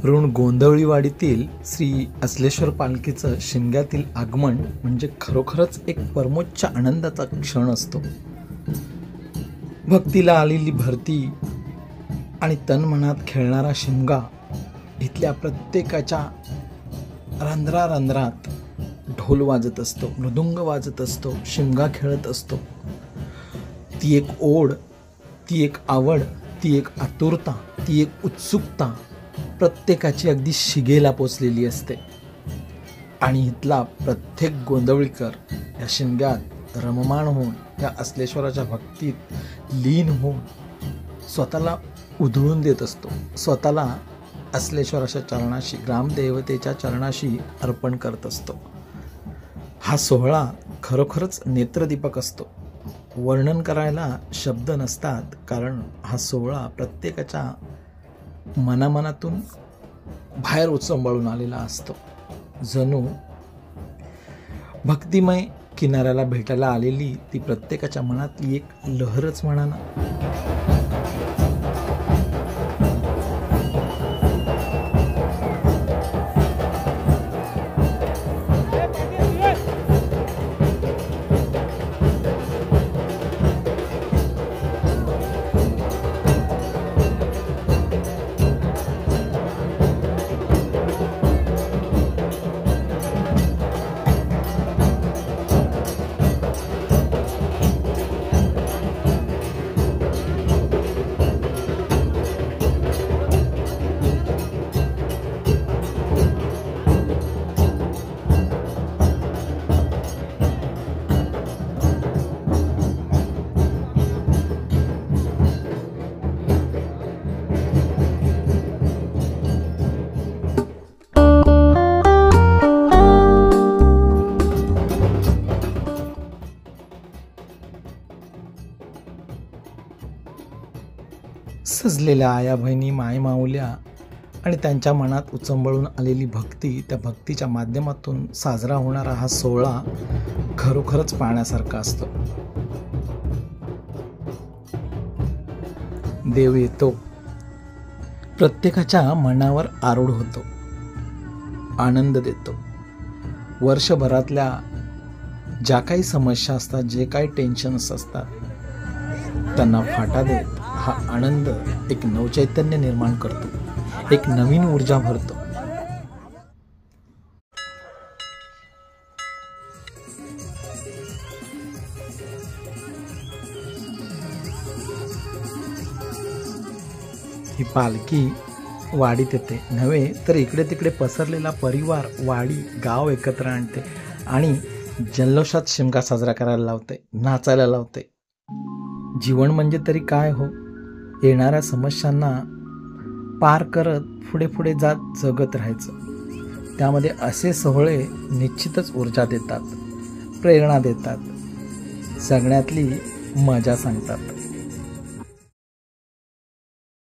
चिपळूण गोंधळीवाडीतील श्री असलेश्वर पालखीचं शिमग्यातील आगमन म्हणजे खरोखरच एक परमोच्च आनंदाचा क्षण असतो। भक्तीला आलेली भरती आणि तनमनात खेळणारा शिमगा इथल्या प्रत्येकाच्या रंध्रात ढोल वाजत असतो, मृदुंग वाजत असतो, शिमगा खेळत असतो। ती एक ओढ, ती एक आवड, ती एक आतुरता, ती एक उत्सुकता प्रत्येकाची अगदी शिगेला पोचलेली असते। आणि इथला प्रत्येक गोंधळीकर या शिमग्यात रममाण होऊन या असलेश्वराच्या भक्तीत लीन होऊन स्वतःला उधळून देत असतो, स्वतःला असलेश्वराच्या चरणाशी, ग्रामदेवतेच्या चरणाशी अर्पण करत असतो। हा सोहळा खरोखरच नेत्रदीपक असतो। वर्णन करायला शब्द नसतात, कारण हा सोहळा प्रत्येकाच्या मनामनातून बाहेर उचंबळून आलेला असतो। जणू भक्तिमय किनाऱ्याला भेटायला आलेली ती प्रत्येकाच्या मनातली एक लहरच म्हणा ना। सजलेल्या आया बहिणी, माय माऊल्या आणि त्यांच्या मनात उचंबळून आलेली भक्ती, त्या भक्तीच्या माध्यमातून साजरा होणारा हा सोहळा खरोखरच पाहण्यासारखा असतो। देव येतो, प्रत्येकाच्या मनावर आरूढ होतो, आनंद देतो। वर्षभरातल्या ज्या काही समस्या असतात, जे काही टेन्शन्स असतात, त्यांना फाटा देत हा आनंद एक नवचैतन्य निर्माण करतो, एक नवीन ऊर्जा भरतो। ही पालखी वाडीत येते नव्हे तर इकडे तिकडे पसरलेला परिवार, वाडी, गाव एकत्र आणते आणि जल्लोषात शिमगा साजरा करायला लावते, नाचायला लावते। जीवन म्हणजे तरी काय हो, येणाऱ्या समस्यांना पार करत पुढे पुढे जात जगत राहायचं। त्यामध्ये असे सोहळे निश्चितच ऊर्जा देतात, प्रेरणा देतात, जगण्यातली मजा सांगतात।